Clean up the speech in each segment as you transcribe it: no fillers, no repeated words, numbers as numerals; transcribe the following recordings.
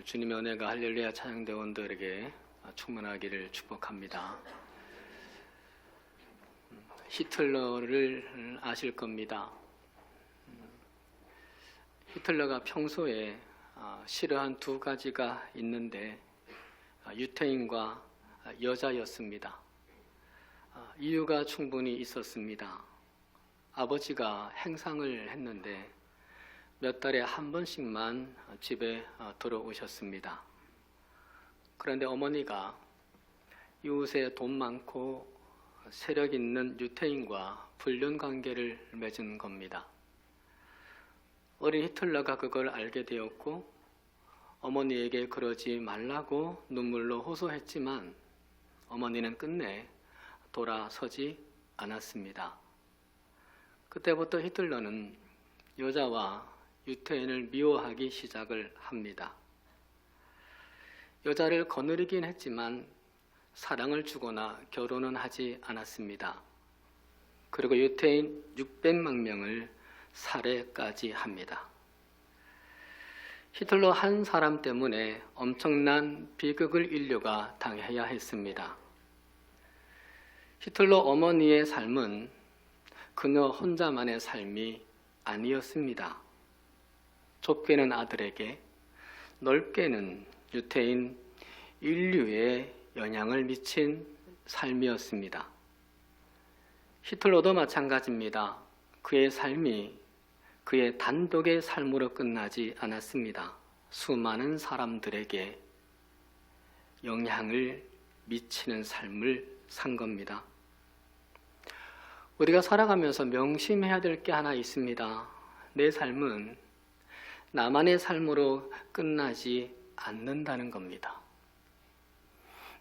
주님의 은혜가 할렐루야 찬양대원들에게 충만하기를 축복합니다. 히틀러를 아실 겁니다. 히틀러가 평소에 싫어한 두 가지가 있는데 유태인과 여자였습니다. 이유가 충분히 있었습니다. 아버지가 행상을 했는데 몇 달에 한 번씩만 집에 들어오셨습니다. 그런데 어머니가 이웃에 돈 많고 세력 있는 유태인과 불륜 관계를 맺은 겁니다. 어린 히틀러가 그걸 알게 되었고 어머니에게 그러지 말라고 눈물로 호소했지만 어머니는 끝내 돌아서지 않았습니다. 그때부터 히틀러는 여자와 유태인을 미워하기 시작을 합니다. 여자를 거느리긴 했지만 사랑을 주거나 결혼은 하지 않았습니다. 그리고 유태인 600만 명을 살해까지 합니다. 히틀러 한 사람 때문에 엄청난 비극을 인류가 당해야 했습니다. 히틀러 어머니의 삶은 그녀 혼자만의 삶이 아니었습니다. 좁게는 아들에게, 넓게는 유태인 인류에 영향을 미친 삶이었습니다. 히틀러도 마찬가지입니다. 그의 삶이 그의 단독의 삶으로 끝나지 않았습니다. 수많은 사람들에게 영향을 미치는 삶을 산 겁니다. 우리가 살아가면서 명심해야 될 게 하나 있습니다. 내 삶은 나만의 삶으로 끝나지 않는다는 겁니다.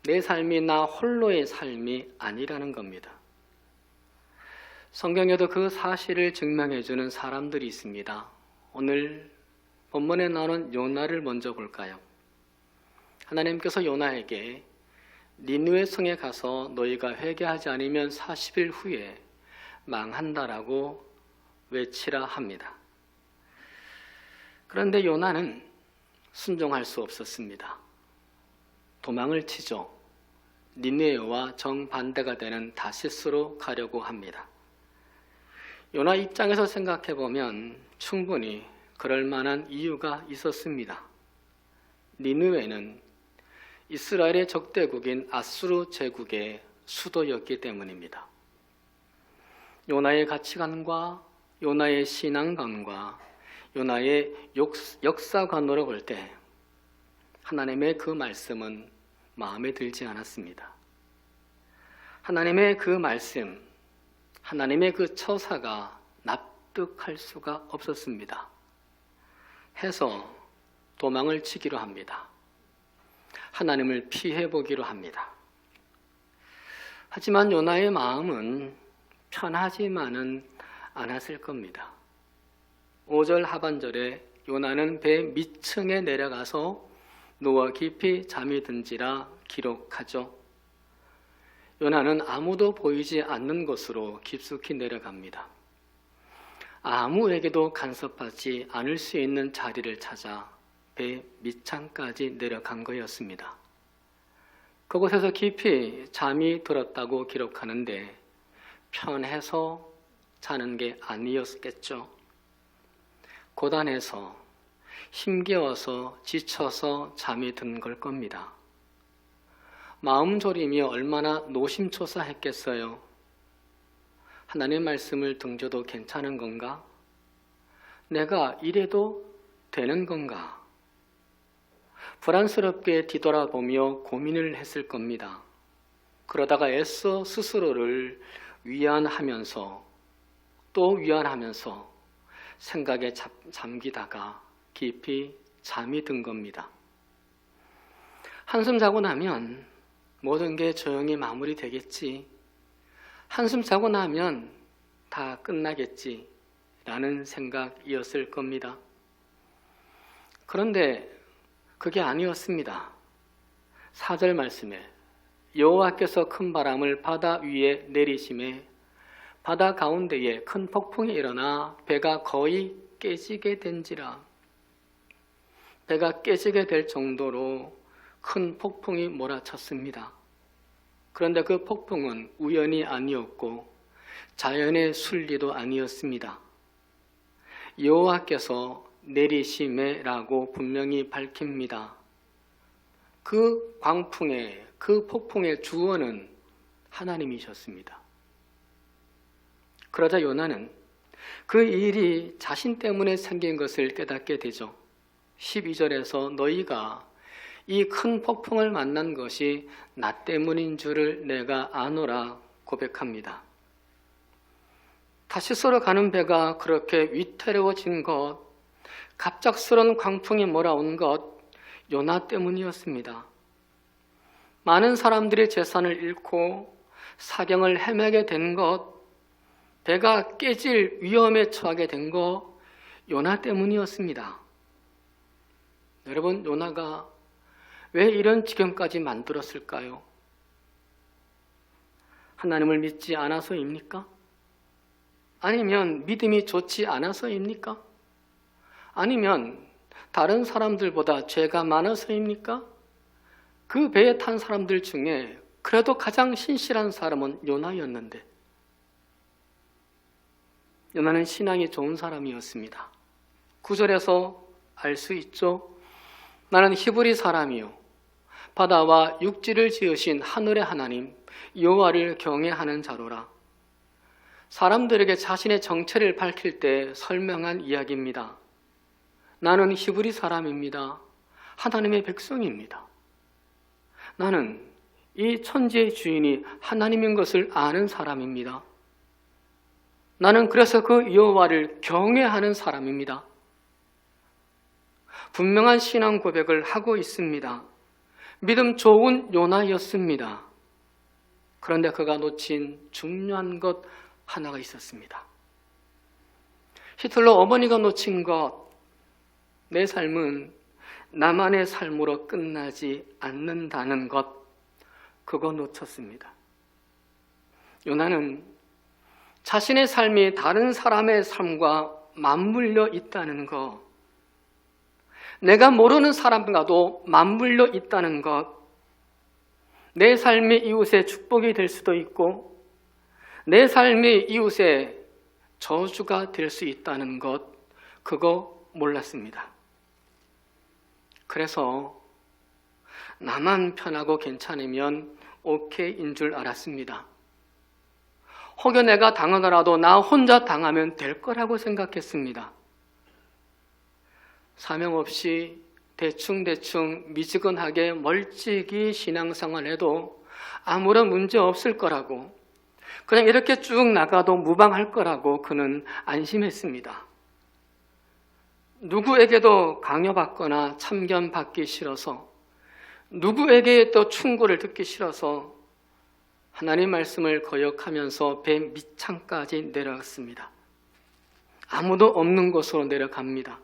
내 삶이 나 홀로의 삶이 아니라는 겁니다. 성경에도 그 사실을 증명해주는 사람들이 있습니다. 오늘 본문에 나오는 요나를 먼저 볼까요? 하나님께서 요나에게 니느웨 성에 가서 너희가 회개하지 않으면 40일 후에 망한다라고 외치라 합니다. 그런데 요나는 순종할 수 없었습니다. 도망을 치죠. 니느웨와 정반대가 되는 다시스로 가려고 합니다. 요나 입장에서 생각해 보면 충분히 그럴 만한 이유가 있었습니다. 니느웨는 이스라엘의 적대국인 아수르 제국의 수도였기 때문입니다. 요나의 가치관과 요나의 신앙관과 요나의 역사관으로 볼 때 하나님의 그 말씀은 마음에 들지 않았습니다. 하나님의 그 말씀, 하나님의 그 처사가 납득할 수가 없었습니다. 해서 도망을 치기로 합니다. 하나님을 피해 보기로 합니다. 하지만 요나의 마음은 편하지만은 않았을 겁니다. 5절 하반절에 요나는 배 밑층에 내려가서 누워 깊이 잠이 든지라 기록하죠. 요나는 아무도 보이지 않는 곳으로 깊숙이 내려갑니다. 아무에게도 간섭하지 않을 수 있는 자리를 찾아 배 밑창까지 내려간 거였습니다. 그곳에서 깊이 잠이 들었다고 기록하는데 편해서 자는 게 아니었겠죠. 고단해서 힘겨워서 지쳐서 잠이 든 걸 겁니다. 마음 졸이며 얼마나 노심초사했겠어요. 하나님의 말씀을 등져도 괜찮은 건가? 내가 이래도 되는 건가? 불안스럽게 뒤돌아보며 고민을 했을 겁니다. 그러다가 애써 스스로를 위안하면서 또 위안하면서 생각에 잠기다가 깊이 잠이 든 겁니다. 한숨 자고 나면 모든 게 조용히 마무리되겠지. 한숨 자고 나면 다 끝나겠지. 라는 생각이었을 겁니다. 그런데 그게 아니었습니다. 4절 말씀에 여호와께서 큰 바람을 바다 위에 내리심에 바다 가운데에 큰 폭풍이 일어나 배가 거의 깨지게 된지라. 배가 깨지게 될 정도로 큰 폭풍이 몰아쳤습니다. 그런데 그 폭풍은 우연이 아니었고 자연의 순리도 아니었습니다. 여호와께서 내리심에라고 분명히 밝힙니다. 그 광풍의, 그 폭풍의 주원은 하나님이셨습니다. 그러자 요나는 그 일이 자신 때문에 생긴 것을 깨닫게 되죠. 12절에서 너희가 이 큰 폭풍을 만난 것이 나 때문인 줄을 내가 아노라 고백합니다. 다시스로 가는 배가 그렇게 위태로워진 것, 갑작스러운 광풍이 몰아온 것, 요나 때문이었습니다. 많은 사람들이 재산을 잃고 사경을 헤매게 된 것, 배가 깨질 위험에 처하게 된 것, 요나 때문이었습니다. 여러분, 요나가 왜 이런 지경까지 만들었을까요? 하나님을 믿지 않아서입니까? 아니면 믿음이 좋지 않아서입니까? 아니면 다른 사람들보다 죄가 많아서입니까? 그 배에 탄 사람들 중에 그래도 가장 신실한 사람은 요나였는데, 요나는 신앙이 좋은 사람이었습니다. 9절에서 알 수 있죠. 나는 히브리 사람이요 바다와 육지를 지으신 하늘의 하나님 여호와를 경외하는 자로라. 사람들에게 자신의 정체를 밝힐 때 설명한 이야기입니다. 나는 히브리 사람입니다. 하나님의 백성입니다. 나는 이 천지의 주인이 하나님인 것을 아는 사람입니다. 나는 그래서 그 여호와를 경외하는 사람입니다. 분명한 신앙 고백을 하고 있습니다. 믿음 좋은 요나였습니다. 그런데 그가 놓친 중요한 것 하나가 있었습니다. 히틀러 어머니가 놓친 것, 내 삶은 나만의 삶으로 끝나지 않는다는 것, 그거 놓쳤습니다. 요나는 자신의 삶이 다른 사람의 삶과 맞물려 있다는 것, 내가 모르는 사람과도 맞물려 있다는 것, 내 삶이 이웃의 축복이 될 수도 있고 내 삶이 이웃의 저주가 될 수 있다는 것, 그거 몰랐습니다. 그래서 나만 편하고 괜찮으면 오케이인 줄 알았습니다. 혹여 내가 당하더라도 나 혼자 당하면 될 거라고 생각했습니다. 사명 없이 대충대충 미지근하게 멀찍이 신앙생활해도 아무런 문제 없을 거라고, 그냥 이렇게 쭉 나가도 무방할 거라고 그는 안심했습니다. 누구에게도 강요받거나 참견받기 싫어서, 누구에게 또 충고를 듣기 싫어서 하나님 말씀을 거역하면서 배 밑창까지 내려갔습니다. 아무도 없는 곳으로 내려갑니다.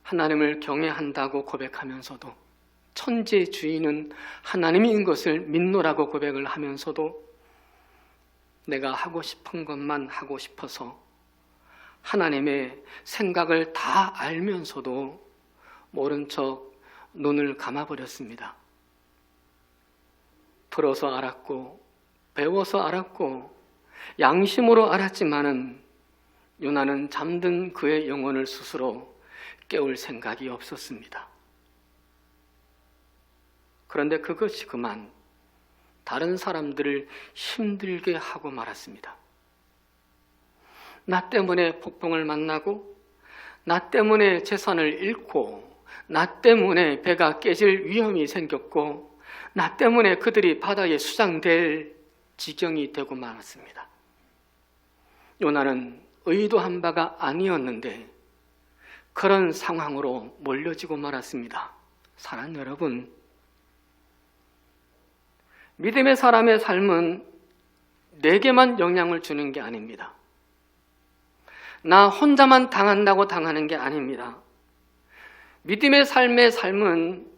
하나님을 경외한다고 고백하면서도, 천지의 주인은 하나님인 것을 믿노라고 고백을 하면서도 내가 하고 싶은 것만 하고 싶어서 하나님의 생각을 다 알면서도 모른 척 눈을 감아버렸습니다. 들어서 알았고 배워서 알았고 양심으로 알았지만은 요나는 잠든 그의 영혼을 스스로 깨울 생각이 없었습니다. 그런데 그것이 그만 다른 사람들을 힘들게 하고 말았습니다. 나 때문에 폭풍을 만나고, 나 때문에 재산을 잃고, 나 때문에 배가 깨질 위험이 생겼고, 나 때문에 그들이 바다에 수장될 지경이 되고 말았습니다. 요나는 의도한 바가 아니었는데 그런 상황으로 몰려지고 말았습니다. 사랑하는 여러분, 믿음의 사람의 삶은 내게만 영향을 주는 게 아닙니다. 나 혼자만 당한다고 당하는 게 아닙니다. 믿음의 삶의 삶은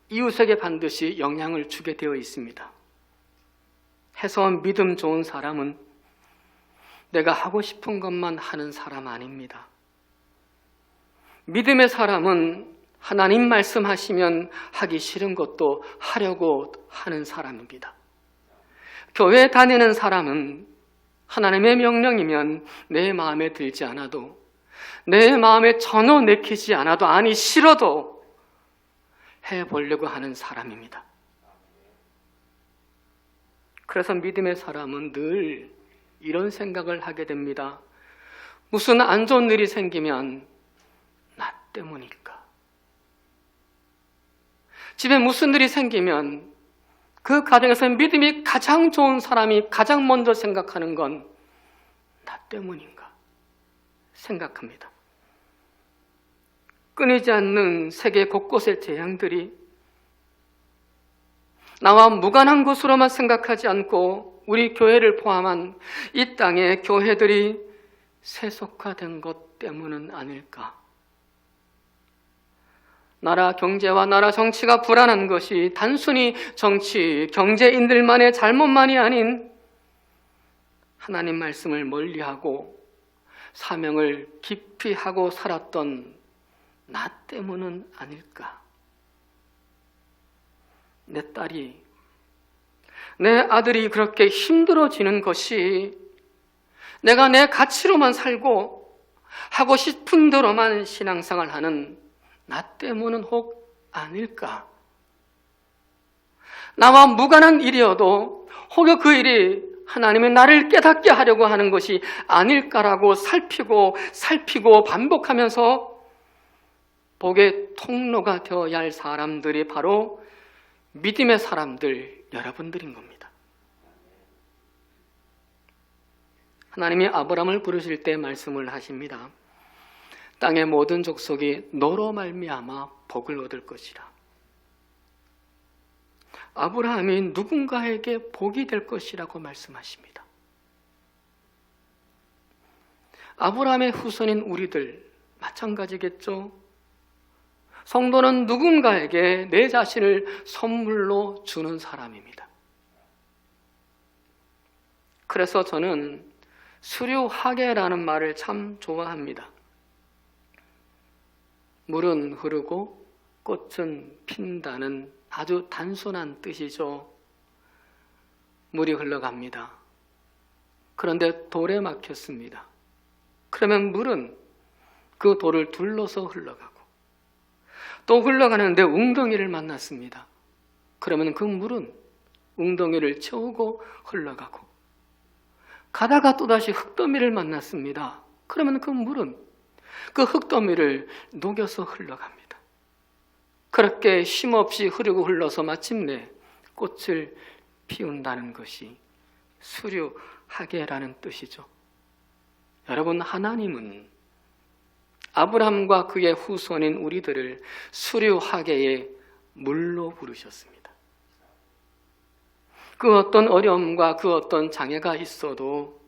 이웃에게 반드시 영향을 주게 되어 있습니다. 해서 믿음 좋은 사람은 내가 하고 싶은 것만 하는 사람 아닙니다. 믿음의 사람은 하나님 말씀하시면 하기 싫은 것도 하려고 하는 사람입니다. 교회 다니는 사람은 하나님의 명령이면 내 마음에 들지 않아도, 내 마음에 전혀 내키지 않아도, 아니 싫어도 해보려고 하는 사람입니다. 그래서 믿음의 사람은 늘 이런 생각을 하게 됩니다. 무슨 안 좋은 일이 생기면 나 때문일까? 집에 무슨 일이 생기면 그 가정에서 믿음이 가장 좋은 사람이 가장 먼저 생각하는 건 나 때문인가 생각합니다. 끊이지 않는 세계 곳곳의 재앙들이 나와 무관한 것으로만 생각하지 않고 우리 교회를 포함한 이 땅의 교회들이 세속화된 것 때문은 아닐까? 나라 경제와 나라 정치가 불안한 것이 단순히 정치, 경제인들만의 잘못만이 아닌 하나님 말씀을 멀리하고 사명을 깊이 하고 살았던 나 때문은 아닐까? 내 딸이, 내 아들이 그렇게 힘들어지는 것이 내가 내 가치로만 살고 하고 싶은 대로만 신앙생활 하는 나 때문은 혹 아닐까? 나와 무관한 일이어도 혹여 그 일이 하나님의 나를 깨닫게 하려고 하는 것이 아닐까라고 살피고 반복하면서 복의 통로가 되어야 할 사람들이 바로 믿음의 사람들, 여러분들인 겁니다. 하나님이 아브라함을 부르실 때 말씀을 하십니다. 땅의 모든 족속이 너로 말미암아 복을 얻을 것이라. 아브라함이 누군가에게 복이 될 것이라고 말씀하십니다. 아브라함의 후손인 우리들 마찬가지겠죠. 성도는 누군가에게 내 자신을 선물로 주는 사람입니다. 그래서 저는 수료하게라는 말을 참 좋아합니다. 물은 흐르고 꽃은 핀다는 아주 단순한 뜻이죠. 물이 흘러갑니다. 그런데 돌에 막혔습니다. 그러면 물은 그 돌을 둘러서 흘러가고 또 흘러가는데 웅덩이를 만났습니다. 그러면 그 물은 웅덩이를 채우고 흘러가고 가다가 또다시 흙더미를 만났습니다. 그러면 그 물은 그 흙더미를 녹여서 흘러갑니다. 그렇게 쉼없이 흐르고 흘러서 마침내 꽃을 피운다는 것이 수류하게라는 뜻이죠. 여러분, 하나님은 아브라함과 그의 후손인 우리들을 수류하게의 물로 부르셨습니다. 그 어떤 어려움과 그 어떤 장애가 있어도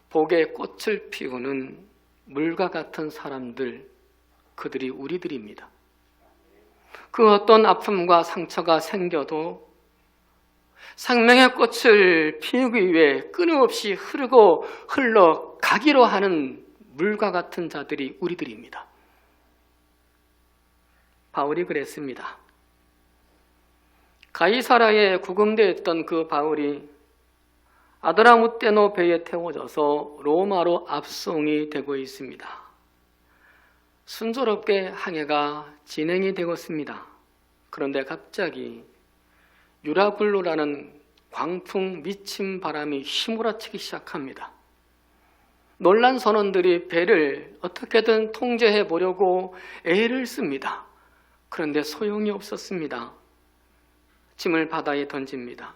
복의 꽃을 피우는 물과 같은 사람들, 그들이 우리들입니다. 그 어떤 아픔과 상처가 생겨도 생명의 꽃을 피우기 위해 끊임없이 흐르고 흘러가기로 하는 물과 같은 자들이 우리들입니다. 바울이 그랬습니다. 가이사라에 구금되어 있던 그 바울이 아드라무떼노 배에 태워져서 로마로 압송이 되고 있습니다. 순조롭게 항해가 진행이 되고 있습니다. 그런데 갑자기 유라굴로라는 광풍 미친 바람이 휘몰아치기 시작합니다. 놀란 선원들이 배를 어떻게든 통제해 보려고 애를 씁니다. 그런데 소용이 없었습니다. 짐을 바다에 던집니다.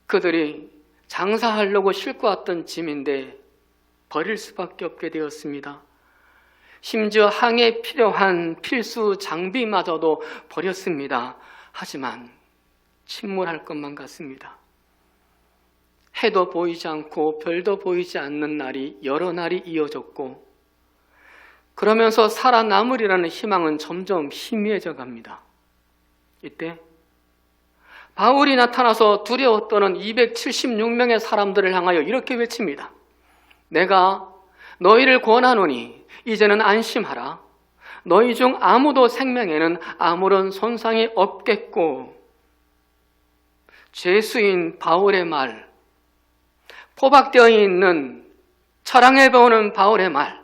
그들이 장사하려고 싣고 왔던 짐인데 버릴 수밖에 없게 되었습니다. 심지어 항해에 필요한 필수 장비마저도 버렸습니다. 하지만 침몰할 것만 같습니다. 해도 보이지 않고 별도 보이지 않는 날이 여러 날이 이어졌고 그러면서 살아남으리라는 희망은 점점 희미해져 갑니다. 이때 바울이 나타나서 두려워 떠는 276명의 사람들을 향하여 이렇게 외칩니다. 내가 너희를 권하노니 이제는 안심하라. 너희 중 아무도 생명에는 아무런 손상이 없겠고, 죄수인 바울의 말, 포박되어 있는 철앙에 배우는 바울의 말,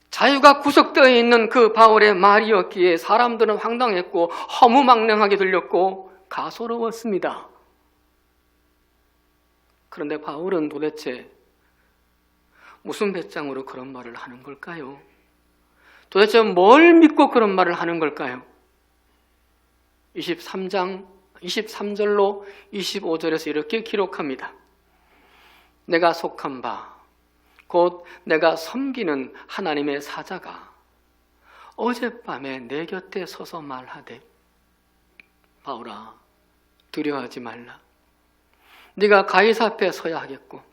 자유가 구속되어 있는 그 바울의 말이었기에 사람들은 황당했고 허무맹랑하게 들렸고 가소로웠습니다. 그런데 바울은 도대체 무슨 배짱으로 그런 말을 하는 걸까요? 도대체 뭘 믿고 그런 말을 하는 걸까요? 23절로 25절에서 이렇게 기록합니다. 내가 속한 바, 곧 내가 섬기는 하나님의 사자가 어젯밤에 내 곁에 서서 말하되, 바울아, 두려워하지 말라. 네가 가이사 앞에 서야 하겠고,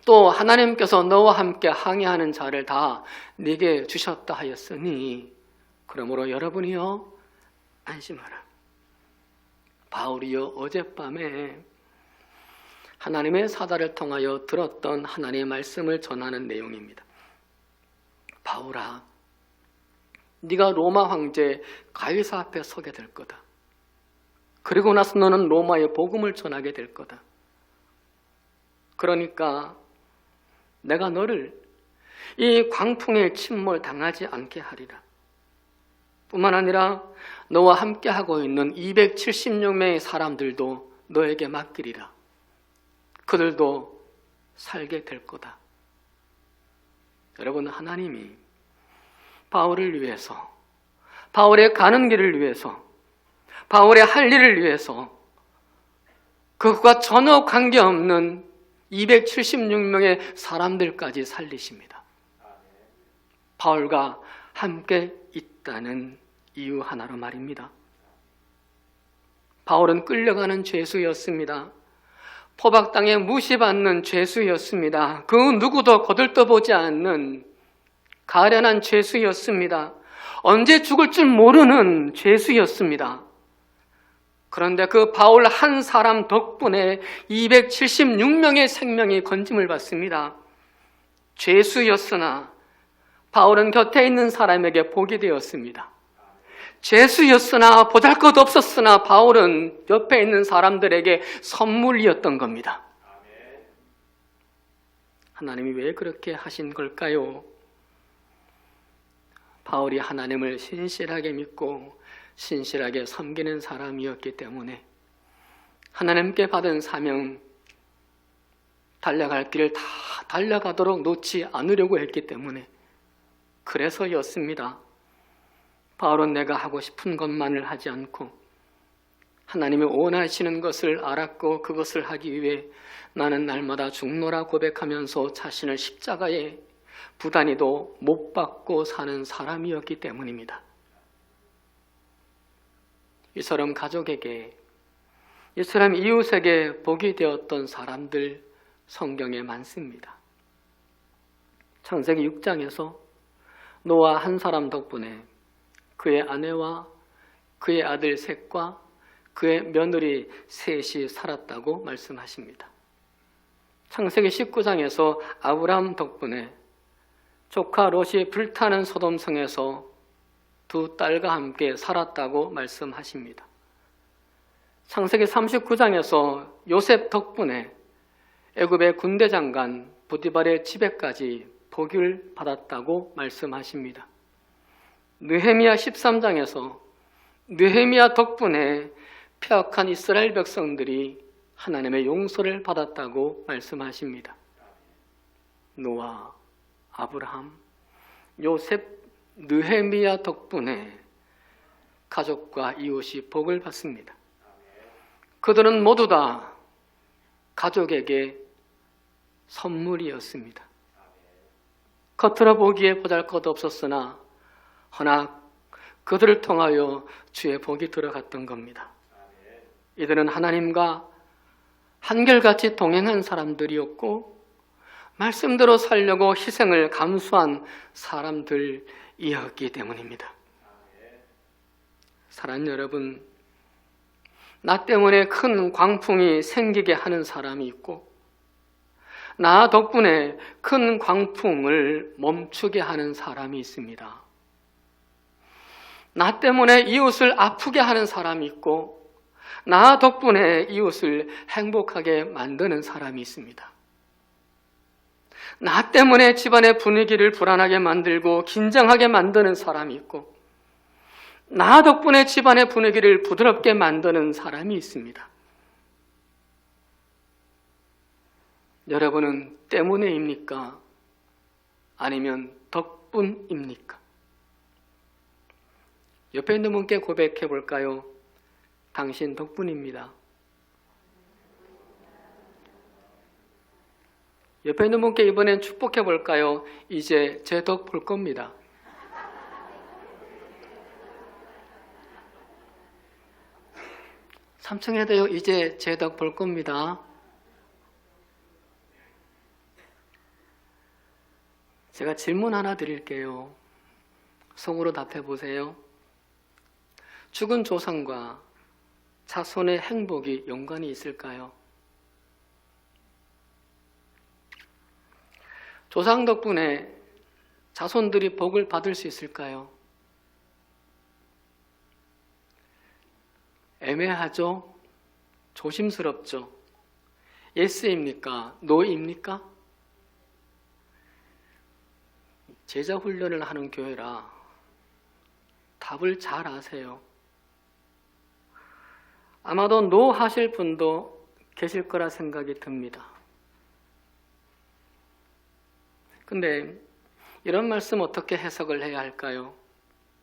또 하나님께서 너와 함께 항해하는 자를 다 네게 주셨다 하였으니, 그러므로 여러분이여 안심하라. 바울이여 어젯밤에 하나님의 사자를 통하여 들었던 하나님의 말씀을 전하는 내용입니다. 바울아, 네가 로마 황제 가이사 앞에 서게 될 거다. 그리고 나서 너는 로마의 복음을 전하게 될 거다. 그러니까 내가 너를 이 광풍에 침몰 당하지 않게 하리라. 뿐만 아니라 너와 함께 하고 있는 276명의 사람들도 너에게 맡기리라. 그들도 살게 될 거다. 여러분, 하나님이 바울을 위해서, 바울의 가는 길을 위해서, 바울의 할 일을 위해서 그것과 전혀 관계없는 276명의 사람들까지 살리십니다. 바울과 함께 있다는 이유 하나로 말입니다. 바울은 끌려가는 죄수였습니다. 포박당에 무시받는 죄수였습니다. 그 누구도 거들떠보지 않는 가련한 죄수였습니다. 언제 죽을 줄 모르는 죄수였습니다. 그런데 그 바울 한 사람 덕분에 276명의 생명이 건짐을 받습니다. 죄수였으나 바울은 곁에 있는 사람에게 복이 되었습니다. 죄수였으나 보잘것없었으나 바울은 옆에 있는 사람들에게 선물이었던 겁니다. 하나님이 왜 그렇게 하신 걸까요? 바울이 하나님을 신실하게 믿고 신실하게 섬기는 사람이었기 때문에 하나님께 받은 사명, 달려갈 길을 다 달려가도록 놓지 않으려고 했기 때문에 그래서였습니다. 바울은 내가 하고 싶은 것만을 하지 않고 하나님이 원하시는 것을 알았고 그것을 하기 위해 나는 날마다 죽노라 고백하면서 자신을 십자가에 부단히도 못 박고 사는 사람이었기 때문입니다. 이 사람 가족에게, 이 사람 이웃에게 복이 되었던 사람들 성경에 많습니다. 창세기 6장에서 노아 한 사람 덕분에 그의 아내와 그의 아들 셋과 그의 며느리 셋이 살았다고 말씀하십니다. 창세기 19장에서 아브람 덕분에 조카 롯이 불타는 소돔성에서 두 딸과 함께 살았다고 말씀하십니다. 창세기 39장에서 요셉 덕분에 애굽의 군대 장관 보디발의 집에까지 복을 받았다고 말씀하십니다. 느헤미야 13장에서 느헤미야 덕분에 폐역한 이스라엘 백성들이 하나님의 용서를 받았다고 말씀하십니다. 노아, 아브라함, 요셉, 느헤미야 덕분에 가족과 이웃이 복을 받습니다. 그들은 모두 다 가족에게 선물이었습니다. 겉으로 보기에 보잘것없었으나 허나 그들을 통하여 주의 복이 들어갔던 겁니다. 이들은 하나님과 한결같이 동행한 사람들이었고 말씀대로 살려고 희생을 감수한 사람들이었기 때문입니다. 사랑하는 여러분, 나 때문에 큰 광풍이 생기게 하는 사람이 있고 나 덕분에 큰 광풍을 멈추게 하는 사람이 있습니다. 나 때문에 이웃을 아프게 하는 사람이 있고, 나 덕분에 이웃을 행복하게 만드는 사람이 있습니다. 나 때문에 집안의 분위기를 불안하게 만들고 긴장하게 만드는 사람이 있고, 나 덕분에 집안의 분위기를 부드럽게 만드는 사람이 있습니다. 여러분은 때문에입니까? 아니면 덕분입니까? 옆에 있는 분께 고백해 볼까요? 당신 덕분입니다. 옆에 있는 분께 이번엔 축복해 볼까요? 이제 제 덕 볼 겁니다. 삼층에도요, 이제 제 덕 볼 겁니다. 제가 질문 하나 드릴게요. 속으로 답해 보세요. 죽은 조상과 자손의 행복이 연관이 있을까요? 조상 덕분에 자손들이 복을 받을 수 있을까요? 애매하죠? 조심스럽죠? 예스입니까? 노입니까? 제자 훈련을 하는 교회라 답을 잘 아세요. 아마도 노 하실 분도 계실 거라 생각이 듭니다. 근데 이런 말씀 어떻게 해석을 해야 할까요?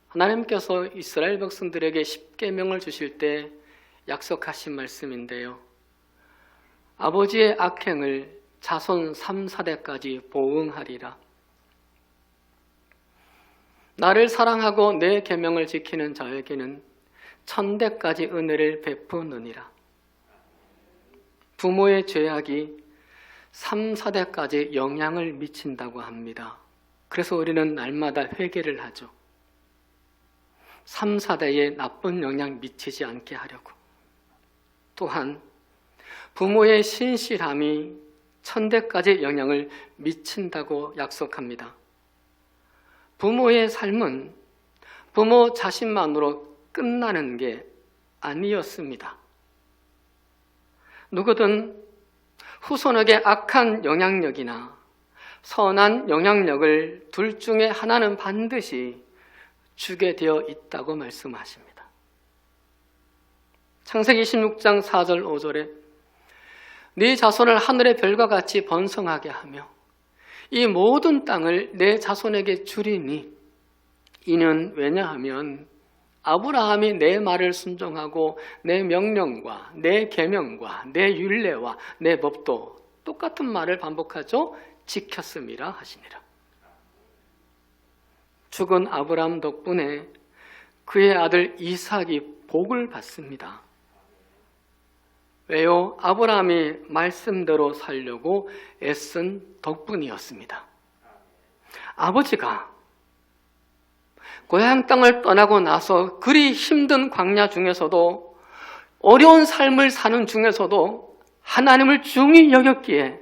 하나님께서 이스라엘 백성들에게 십계명을 주실 때 약속하신 말씀인데요. 아버지의 악행을 자손 3, 4대까지 보응하리라. 나를 사랑하고 내 계명을 지키는 자에게는 1000대까지 은혜를 베푸느니라. 부모의 죄악이 3, 4대까지 영향을 미친다고 합니다. 그래서 우리는 날마다 회개를 하죠. 3, 4대에 나쁜 영향 미치지 않게 하려고. 또한 부모의 신실함이 1000대까지 영향을 미친다고 약속합니다. 부모의 삶은 부모 자신만으로 끝나는 게 아니었습니다. 누구든 후손에게 악한 영향력이나 선한 영향력을 둘 중에 하나는 반드시 주게 되어 있다고 말씀하십니다. 창세기 26장 4절 5절에 네 자손을 하늘의 별과 같이 번성하게 하며 이 모든 땅을 내 자손에게 주리니 이는 왜냐하면 아브라함이 내 말을 순종하고 내 명령과 내 계명과 내 율례와 내 법도 똑같은 말을 반복하죠. 지켰음이라 하시니라. 죽은 아브라함 덕분에 그의 아들 이삭이 복을 받습니다. 왜요? 아브라함이 말씀대로 살려고 애쓴 덕분이었습니다. 아버지가 고향 땅을 떠나고 나서 그리 힘든 광야 중에서도 어려운 삶을 사는 중에서도 하나님을 중히 여겼기에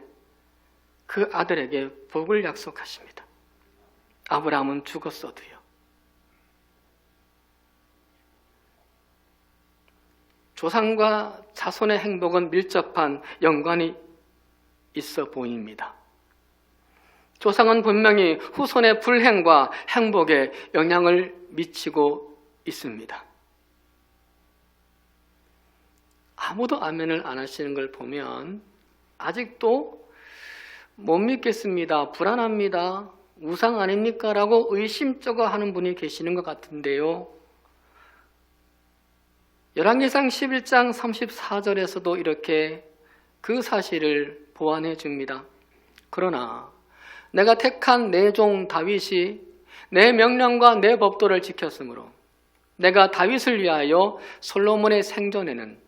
그 아들에게 복을 약속하십니다. 아브라함은 죽었어도요. 조상과 자손의 행복은 밀접한 연관이 있어 보입니다. 조상은 분명히 후손의 불행과 행복에 영향을 미치고 있습니다. 아무도 아멘을 안 하시는 걸 보면 아직도 못 믿겠습니다. 불안합니다. 우상 아닙니까? 라고 의심쩍어 하는 분이 계시는 것 같은데요. 열왕기상 11장 34절에서도 이렇게 그 사실을 보완해 줍니다. 그러나 내가 택한 내 종 다윗이 내 명령과 내 법도를 지켰으므로 내가 다윗을 위하여 솔로몬의 생전에는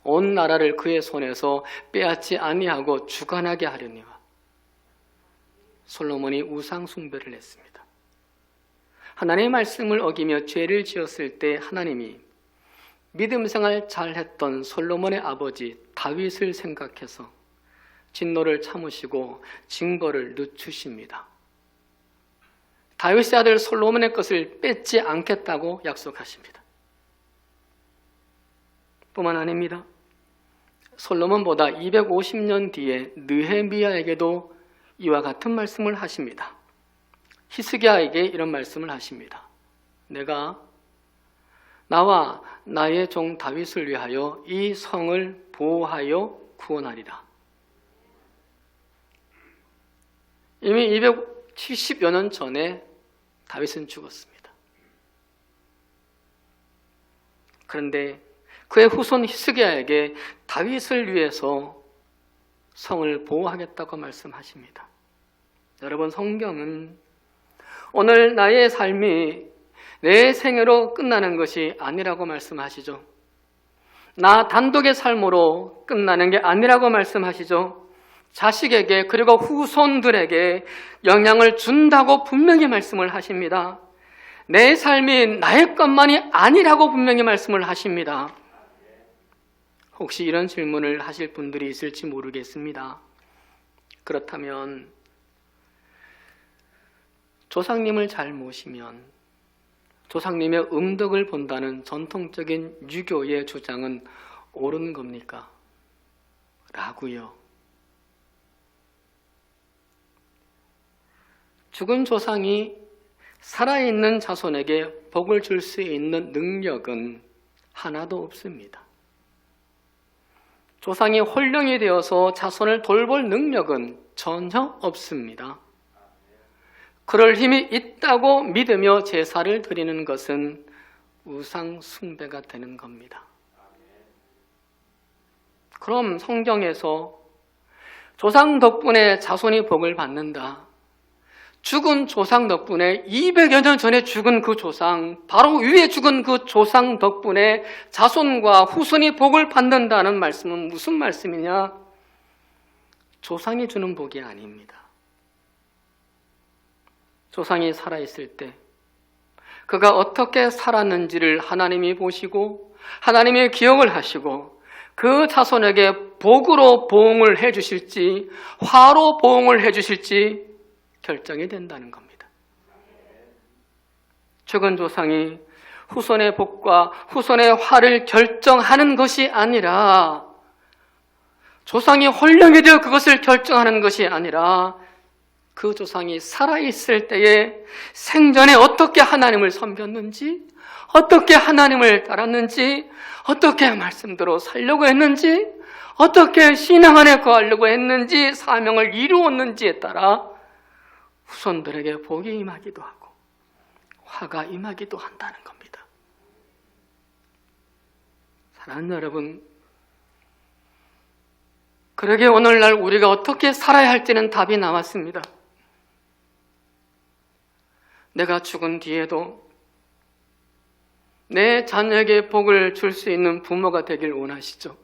온 나라를 그의 손에서 빼앗지 아니하고 주관하게 하려니와. 솔로몬이 우상 숭배를 했습니다. 하나님의 말씀을 어기며 죄를 지었을 때 하나님이 믿음 생활 잘했던 솔로몬의 아버지 다윗을 생각해서 진노를 참으시고 징벌을 늦추십니다. 다윗의 아들 솔로몬의 것을 뺏지 않겠다고 약속하십니다. 뿐만 아닙니다. 솔로몬보다 250년 뒤에 느헤미야에게도 이와 같은 말씀을 하십니다. 히스기야에게 이런 말씀을 하십니다. 내가 나와 나의 종 다윗을 위하여 이 성을 보호하여 구원하리라. 이미 270여 년 전에 다윗은 죽었습니다. 그런데 그의 후손 히스기야에게 다윗을 위해서 성을 보호하겠다고 말씀하십니다. 여러분, 성경은 오늘 나의 삶이 내 생애로 끝나는 것이 아니라고 말씀하시죠. 나 단독의 삶으로 끝나는 게 아니라고 말씀하시죠. 자식에게 그리고 후손들에게 영향을 준다고 분명히 말씀을 하십니다. 내 삶이 나의 것만이 아니라고 분명히 말씀을 하십니다. 혹시 이런 질문을 하실 분들이 있을지 모르겠습니다. 그렇다면 조상님을 잘 모시면 조상님의 음덕을 본다는 전통적인 유교의 주장은 옳은 겁니까? 라고요. 죽은 조상이 살아있는 자손에게 복을 줄 수 있는 능력은 하나도 없습니다. 조상이 홀령이 되어서 자손을 돌볼 능력은 전혀 없습니다. 그럴 힘이 있다고 믿으며 제사를 드리는 것은 우상 숭배가 되는 겁니다. 그럼 성경에서 조상 덕분에 자손이 복을 받는다. 죽은 조상 덕분에 200여 년 전에 죽은 그 조상, 바로 위에 죽은 그 조상 덕분에 자손과 후손이 복을 받는다는 말씀은 무슨 말씀이냐? 조상이 주는 복이 아닙니다. 조상이 살아있을 때 그가 어떻게 살았는지를 하나님이 보시고 하나님이 기억을 하시고 그 자손에게 복으로 보응을 해주실지 화로 보응을 해주실지 결정이 된다는 겁니다. 죽은 조상이 후손의 복과 후손의 화를 결정하는 것이 아니라 조상이 홀령이 되어 그것을 결정하는 것이 아니라 그 조상이 살아있을 때에 생전에 어떻게 하나님을 섬겼는지, 어떻게 하나님을 따랐는지, 어떻게 말씀대로 살려고 했는지, 어떻게 신앙 안에 거하려고 했는지, 사명을 이루었는지에 따라 후손들에게 복이 임하기도 하고 화가 임하기도 한다는 겁니다. 사랑하는 여러분, 그러게 오늘날 우리가 어떻게 살아야 할지는 답이 나왔습니다. 내가 죽은 뒤에도 내 자녀에게 복을 줄 수 있는 부모가 되길 원하시죠.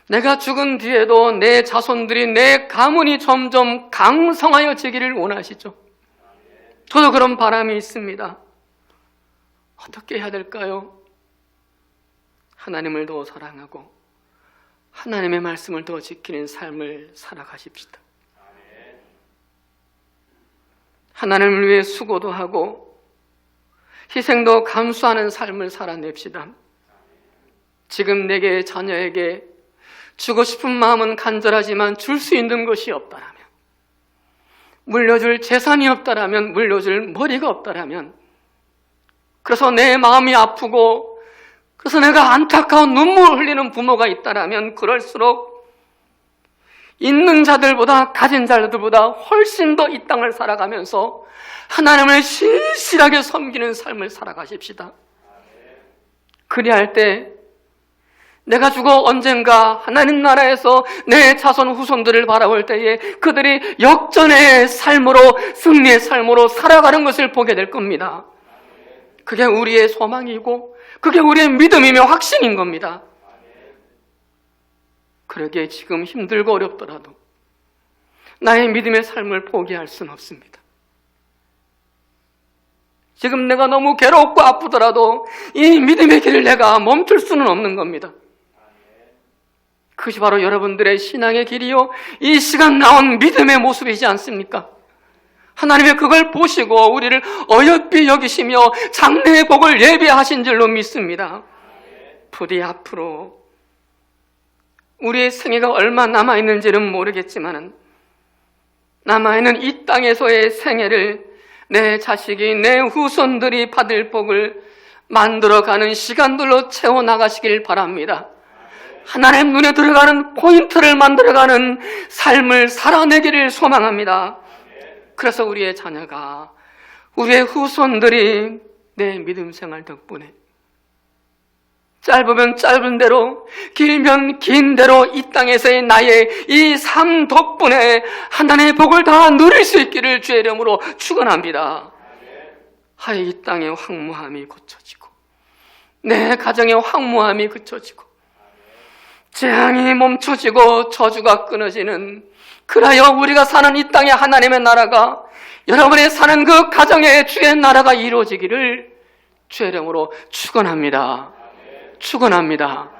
내가 죽은 뒤에도 내 자손들이, 내 가문이 점점 강성하여지기를 원하시죠. 저도 그런 바람이 있습니다. 어떻게 해야 될까요? 하나님을 더 사랑하고 하나님의 말씀을 더 지키는 삶을 살아가십시다. 하나님을 위해 수고도 하고 희생도 감수하는 삶을 살아냅시다. 지금 내게 자녀에게 주고 싶은 마음은 간절하지만 줄 수 있는 것이 없다라면, 물려줄 재산이 없다라면, 물려줄 머리가 없다라면, 그래서 내 마음이 아프고 그래서 내가 안타까운 눈물을 흘리는 부모가 있다라면 그럴수록 있는 자들보다 가진 자들보다 훨씬 더 이 땅을 살아가면서 하나님을 신실하게 섬기는 삶을 살아가십시다. 그리할 때 내가 죽어 언젠가 하나님 나라에서 내 자손 후손들을 바라볼 때에 그들이 역전의 삶으로, 승리의 삶으로 살아가는 것을 보게 될 겁니다. 그게 우리의 소망이고 그게 우리의 믿음이며 확신인 겁니다. 그러기에 지금 힘들고 어렵더라도 나의 믿음의 삶을 포기할 수는 없습니다. 지금 내가 너무 괴롭고 아프더라도 이 믿음의 길을 내가 멈출 수는 없는 겁니다. 그것이 바로 여러분들의 신앙의 길이요, 이 시간 나온 믿음의 모습이지 않습니까? 하나님의 그걸 보시고 우리를 어여삐 여기시며 장래의 복을 예비하신 줄로 믿습니다. 부디 앞으로 우리의 생애가 얼마 남아있는지는 모르겠지만 남아있는 이 땅에서의 생애를 내 자식이, 내 후손들이 받을 복을 만들어가는 시간들로 채워나가시길 바랍니다. 하나님 눈에 들어가는 포인트를 만들어가는 삶을 살아내기를 소망합니다. 그래서 우리의 자녀가, 우리의 후손들이 내 믿음 생활 덕분에 짧으면 짧은 대로, 길면 긴 대로 이 땅에서의 나의 이 삶 덕분에 하나님의 복을 다 누릴 수 있기를 주의 이름으로 축원합니다. 하여 이 땅의 황무함이 고쳐지고 내 가정의 황무함이 그쳐지고 재앙이 멈춰지고 저주가 끊어지는, 그라여 우리가 사는 이 땅의 하나님의 나라가, 여러분이 사는 그 가정의 주의 나라가 이루어지기를 주의 이름으로 축원합니다. 축원합니다.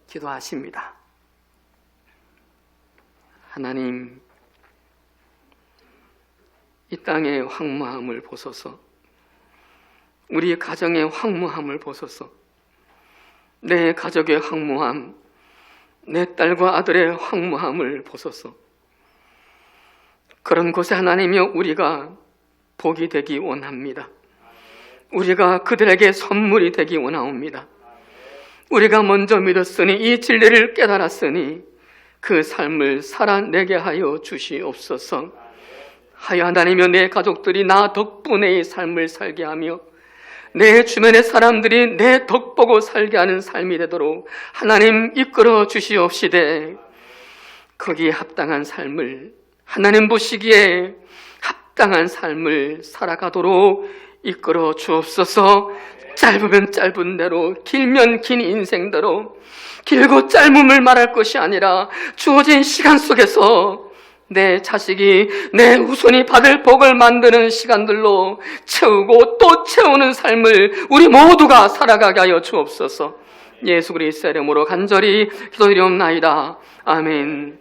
기도하십니다. 하나님, 이 땅의 황무함을 보소서. 우리 가정의 황무함을 보소서. 내 가족의 황무함, 내 딸과 아들의 황무함을 보소서. 그런 곳에 하나님이여 우리가 복이 되기 원합니다. 우리가 그들에게 선물이 되기 원하옵니다. 우리가 먼저 믿었으니, 이 진리를 깨달았으니 그 삶을 살아내게 하여 주시옵소서. 하여 하나님이여 내 가족들이 나 덕분에 이 삶을 살게 하며 내 주변의 사람들이 내 덕보고 살게 하는 삶이 되도록 하나님 이끌어 주시옵시되, 거기에 합당한 삶을, 하나님 보시기에 합당한 삶을 살아가도록 이끌어 주옵소서. 짧으면 짧은 대로, 길면 긴 인생대로, 길고 짧음을 말할 것이 아니라 주어진 시간 속에서 내 자식이, 내 후손이 받을 복을 만드는 시간들로 채우고 또 채우는 삶을 우리 모두가 살아가게 하여 주옵소서. 예수 그리스도의 이름으로 간절히 기도드리옵나이다. 아멘.